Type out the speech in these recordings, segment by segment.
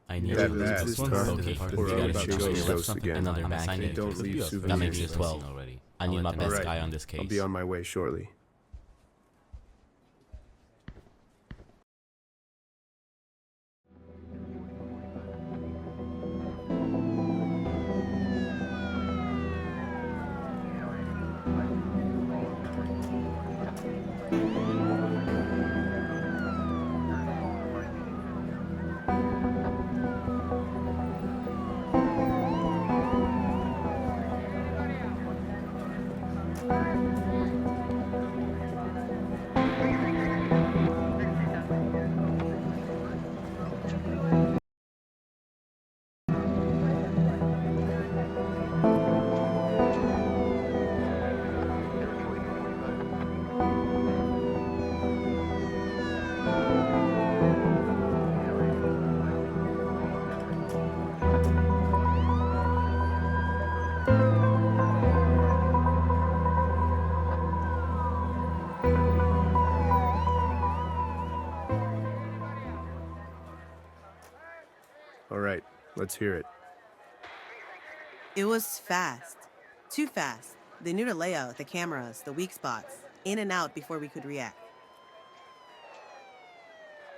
I need That to math this is one's tough. okay. Or We I'll gotta about choose chase something. ghosts again. Another And magnet. don't leave That souvenirs. makes it 12. I need my best Alright, guy on this case. I'll be on my way shortly. Alright, let's hear it. It was fast. Too fast. They knew the layout, the cameras, the weak spots. In and out before we could react.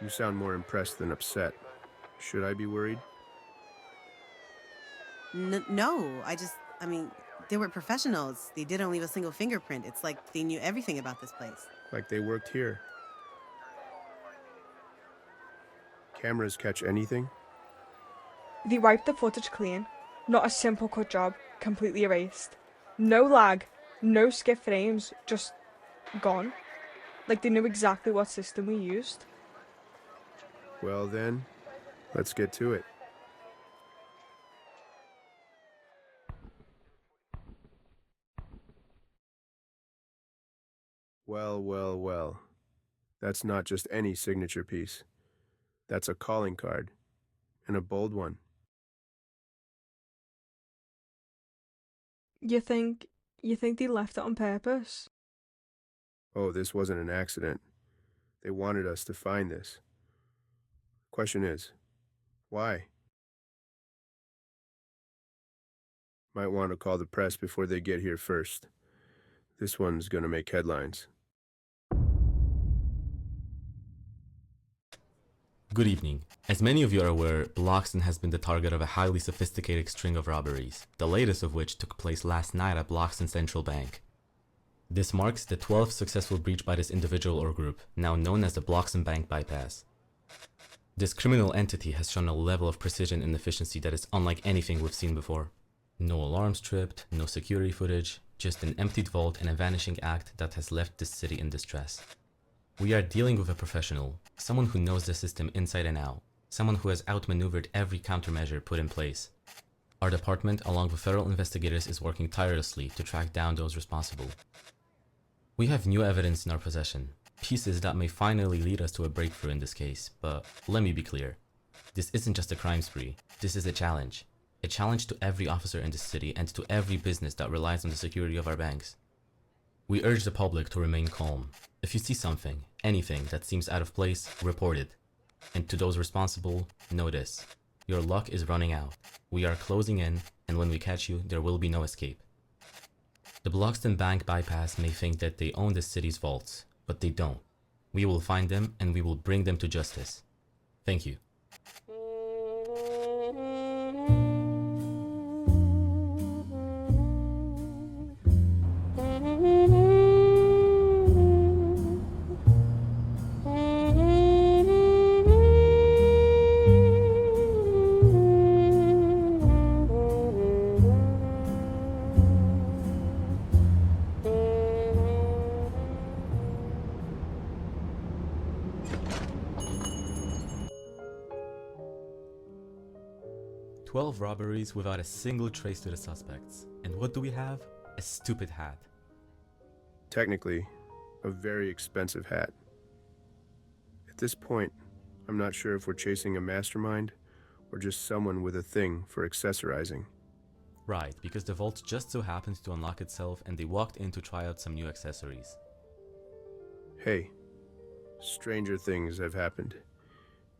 You sound more impressed than upset. Should I be worried? No, I mean, they were professionals. They didn't leave a single fingerprint. It's like they knew everything about this place. Like they worked here. Cameras catch anything? They wiped the footage clean. Not a simple cut job, completely erased. No lag, no skip frames, just gone. Like they knew exactly what system we used. Well then, let's get to it. Well. That's not just any signature piece. That's a calling card. And a bold one. You think they left it on purpose? Oh, this wasn't an accident. They wanted us to find this. Question is, why? Might want to call the press before they get here first. This one's gonna make headlines. Good evening. As many of you are aware, Bloxton has been the target of a highly sophisticated string of robberies, the latest of which took place last night at Bloxton Central Bank. This marks the 12th successful breach by this individual or group, now known as the Bloxton Bank Bypass. This criminal entity has shown a level of precision and efficiency that is unlike anything we've seen before. No alarms tripped, no security footage, just an emptied vault and a vanishing act that has left this city in distress. We are dealing with a professional, someone who knows the system inside and out, someone who has outmaneuvered every countermeasure put in place. Our department, along with federal investigators, is working tirelessly to track down those responsible. We have new evidence in our possession, pieces that may finally lead us to a breakthrough in this case, but let me be clear. This isn't just a crime spree, this is a challenge. A challenge to every officer in the city and to every business that relies on the security of our banks. We urge the public to remain calm. If you see something, anything that seems out of place, report it. And to those responsible, know this. Your luck is running out. We are closing in, and when we catch you, there will be no escape. The Bloxton Bank Bypass may think that they own the city's vaults, but they don't. We will find them, and we will bring them to justice. Thank you. "12 robberies without a single trace to the suspects. And what do we have? A stupid hat." Technically, a very expensive hat. At this point, I'm not sure if we're chasing a mastermind or just someone with a thing for accessorizing. Right, because the vault just so happened to unlock itself and they walked in to try out some new accessories. Hey, stranger things have happened.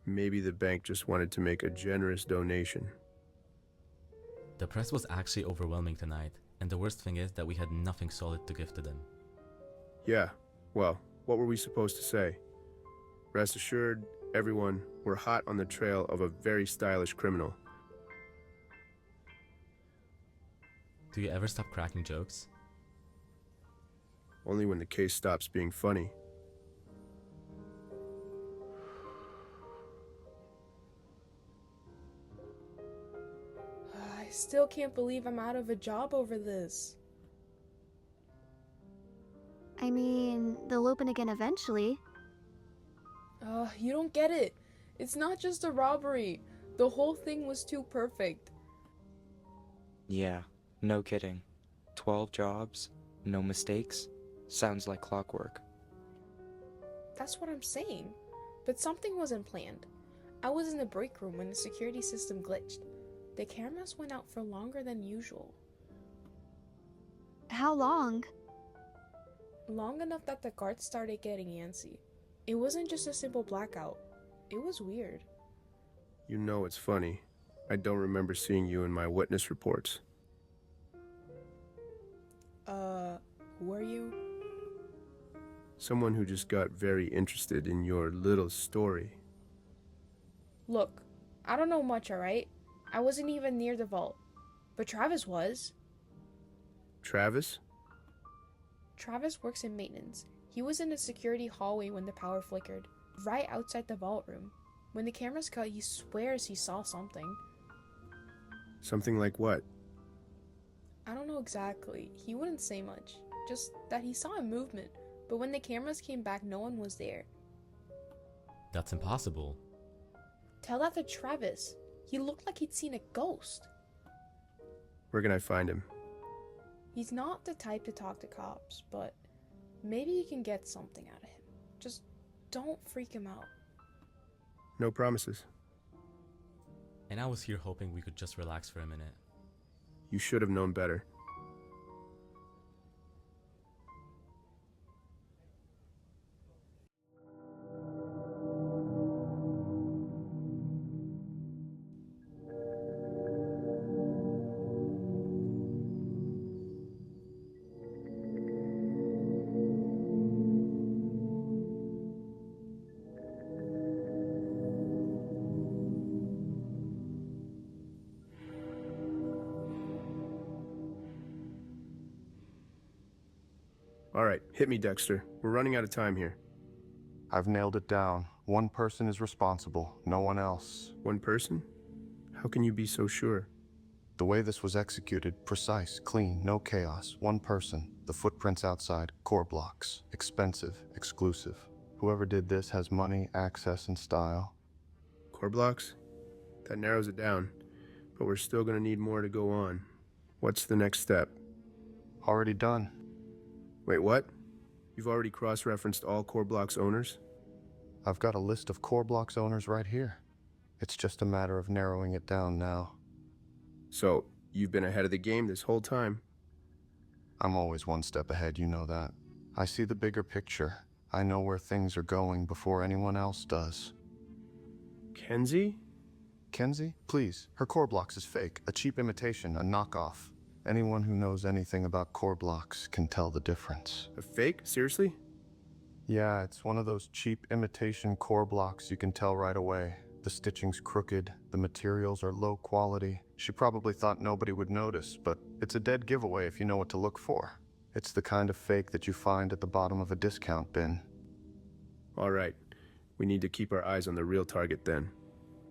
Maybe the bank just wanted to make a generous donation. The press was actually overwhelming tonight, and the worst thing is that we had nothing solid to give to them. Yeah, well, what were we supposed to say? Rest assured, everyone, we're hot on the trail of a very stylish criminal. Do you ever stop cracking jokes? Only when the case stops being funny. I still can't believe I'm out of a job over this. I mean, they'll open again eventually. You don't get it. It's not just a robbery. The whole thing was too perfect. Yeah, no kidding. 12 jobs, no mistakes. Sounds like clockwork. That's what I'm saying. But something wasn't planned. I was in the break room when the security system glitched. The cameras went out for longer than usual. How long? Long enough that the guards started getting antsy. It wasn't just a simple blackout. It was weird. You know it's funny. I don't remember seeing you in my witness reports. Who are you? Someone who just got very interested in your little story. Look, I don't know much, alright? I wasn't even near the vault. But Travis was. Travis? Travis works in maintenance. He was in the security hallway when the power flickered, right outside the vault room. When the cameras cut, he swears he saw something. Something like what? I don't know exactly. He wouldn't say much. Just that he saw a movement. But when the cameras came back, no one was there. That's impossible. Tell that to Travis. He looked like he'd seen a ghost. Where can I find him? He's not the type to talk to cops, but maybe you can get something out of him. Just don't freak him out. No promises. And I was here hoping we could just relax for a minute. You should have known better. All right, hit me, Dexter. We're running out of time here. I've nailed it down. One person is responsible, no one else. One person? How can you be so sure? The way this was executed, precise, clean, no chaos. One person. The footprints outside, core blocks. Expensive, exclusive. Whoever did this has money, access, and style. Core blocks? That narrows it down. But we're still gonna need more to go on. What's the next step? Already done. Wait, what? You've already cross-referenced all core blocks owners? I've got a list of core blocks owners right here. It's just a matter of narrowing it down now. So, you've been ahead of the game this whole time. I'm always one step ahead, you know that. I see the bigger picture. I know where things are going before anyone else does. Kenzie? Kenzie, please. Her core blocks is fake, a cheap imitation, a knockoff. Anyone who knows anything about core blocks can tell the difference. A fake? Seriously? Yeah, it's one of those cheap imitation core blocks you can tell right away. The stitching's crooked, the materials are low quality. She probably thought nobody would notice, but it's a dead giveaway if you know what to look for. It's the kind of fake that you find at the bottom of a discount bin. All right. We need to keep our eyes on the real target then.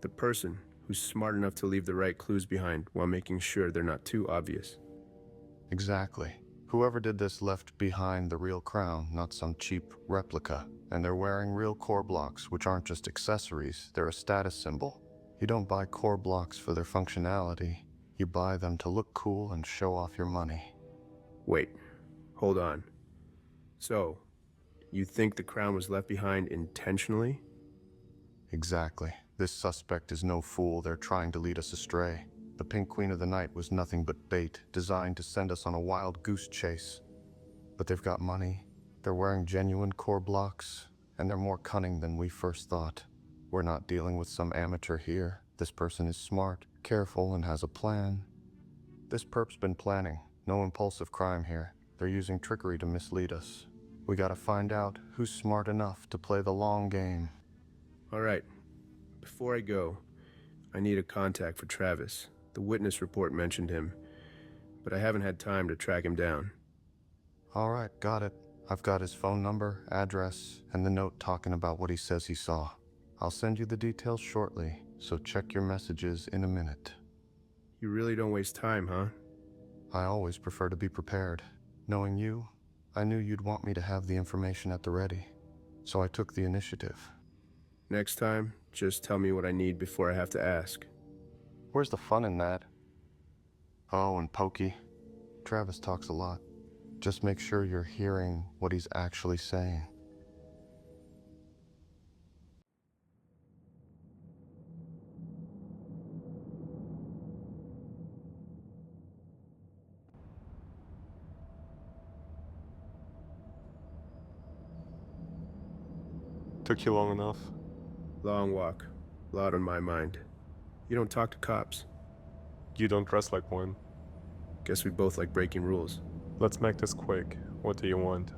The person who's smart enough to leave the right clues behind while making sure they're not too obvious. Exactly. Whoever did this left behind the real crown, not some cheap replica. And they're wearing real core blocks, which aren't just accessories, they're a status symbol. You don't buy core blocks for their functionality. You buy them to look cool and show off your money. Wait. Hold on. So, you think the crown was left behind intentionally? Exactly. This suspect is no fool. They're trying to lead us astray. The Pink Queen of the Night was nothing but bait, designed to send us on a wild goose chase. But they've got money. They're wearing genuine core blocks, and they're more cunning than we first thought. We're not dealing with some amateur here. This person is smart, careful, and has a plan. This perp's been planning. No impulsive crime here. They're using trickery to mislead us. We gotta find out who's smart enough to play the long game. All right. Before I go, I need a contact for Travis. The witness report mentioned him, but I haven't had time to track him down. All right, got it. I've got his phone number, address, and the note talking about what he says he saw. I'll send you the details shortly, so check your messages in a minute. You really don't waste time, huh? I always prefer to be prepared. Knowing you, I knew you'd want me to have the information at the ready, so I took the initiative. Next time, just tell me what I need before I have to ask. Where's the fun in that? Oh, and Poky. Travis talks a lot. Just make sure you're hearing what he's actually saying. Took you long enough? Long walk. A lot on my mind. You don't talk to cops. You don't dress like one. Guess we both like breaking rules. Let's make this quick. What do you want?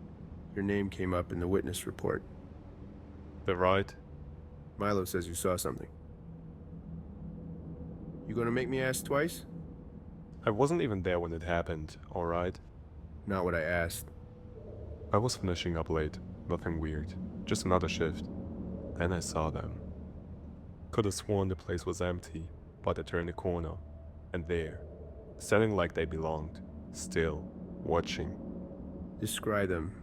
Your name came up in the witness report. The right? Milo says you saw something. You gonna make me ask twice? I wasn't even there when it happened, alright? Not what I asked. I was finishing up late. Nothing weird. Just another shift. Then I saw them. Could have sworn the place was empty, but I turned the corner. And there, standing like they belonged, still, watching. Describe them.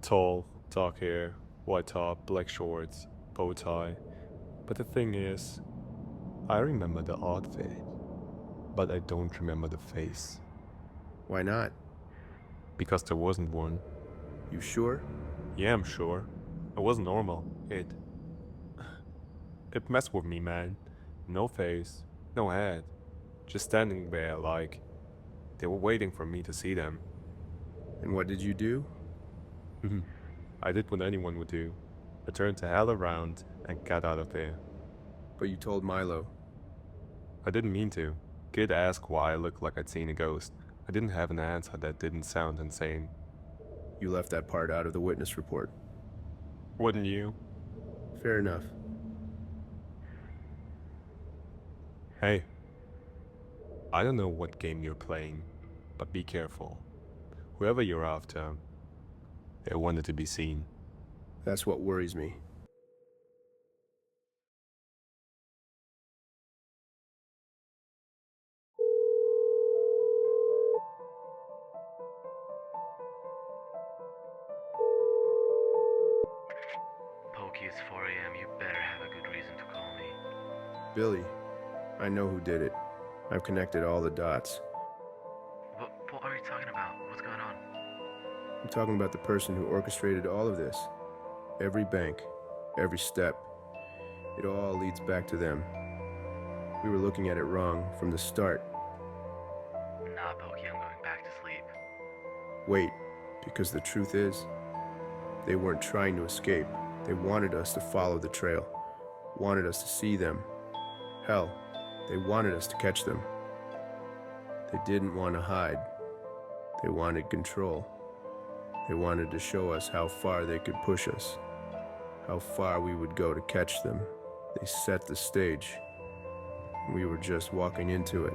Tall, dark hair, white top, black shorts, bow tie. But the thing is, I remember the outfit, but I don't remember the face. Why not? Because there wasn't one. You sure? Yeah, I'm sure. It wasn't normal. It messed with me, man. No face, no head. Just standing there like they were waiting for me to see them. And what did you do? I did what anyone would do. I turned the hell around and got out of there. But you told Milo. I didn't mean to. Kid asked why I looked like I'd seen a ghost. I didn't have an answer that didn't sound insane. You left that part out of the witness report. Wouldn't you? Fair enough. Hey. I don't know what game you're playing, but be careful. Whoever you're after, they wanted to be seen. That's what worries me. Poky, it's 4 a.m. You better have a good reason to call me. Billy, I know who did it. I've connected all the dots. What are you talking about? What's going on? I'm talking about the person who orchestrated all of this. Every bank, every step. It all leads back to them. We were looking at it wrong from the start. Nah, Poky, I'm going back to sleep. Wait, because the truth is, they weren't trying to escape. They wanted us to follow the trail, wanted us to see them. Hell, they wanted us to catch them. They didn't want to hide. They wanted control. They wanted to show us how far they could push us, how far we would go to catch them. They set the stage. We were just walking into it.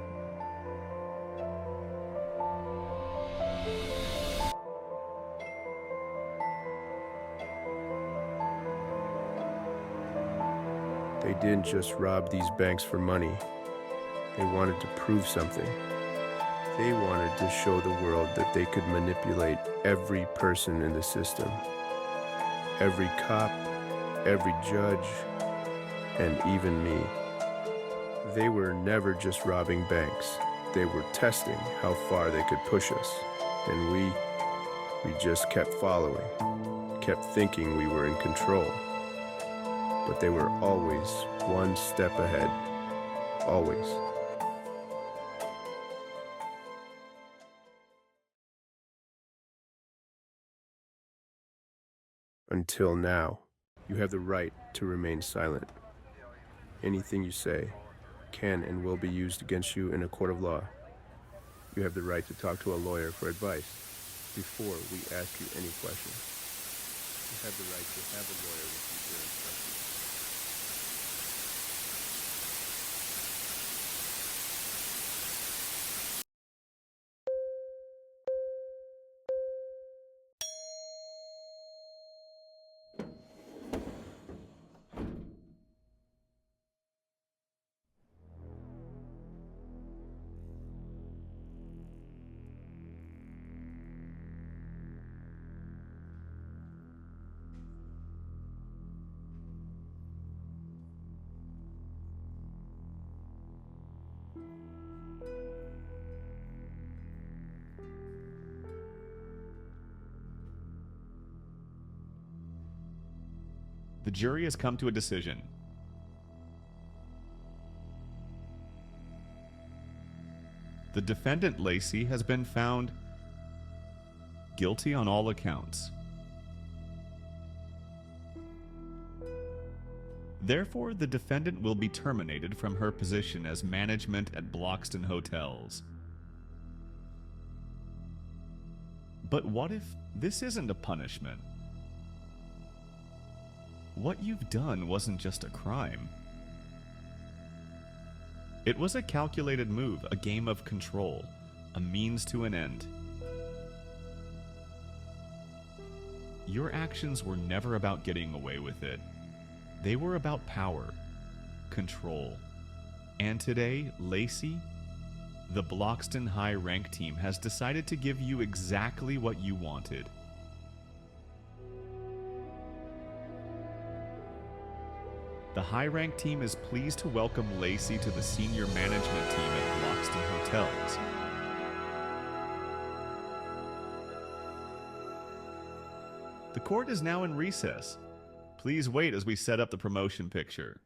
They didn't just rob these banks for money. They wanted to prove something. They wanted to show the world that they could manipulate every person in the system. Every cop, every judge, and even me. They were never just robbing banks. They were testing how far they could push us. And we just kept following, kept thinking we were in control. But they were always one step ahead. Always. Until now. You have the right to remain silent. Anything you say can and will be used against you in a court of law. You have the right to talk to a lawyer for advice before we ask you any questions. You have the right to have a lawyer receive your instructions. The jury has come to a decision. The defendant, Lacey, has been found guilty on all accounts. Therefore, the defendant will be terminated from her position as management at Bloxton Hotels. But what if this isn't a punishment? What you've done wasn't just a crime. It was a calculated move, a game of control, a means to an end. Your actions were never about getting away with it. They were about power, control. And today, Lacey, the Bloxton High Rank team has decided to give you exactly what you wanted. The High Rank team is pleased to welcome Lacey to the senior management team at Bloxton Hotels. The court is now in recess. Please wait as we set up the promotion picture.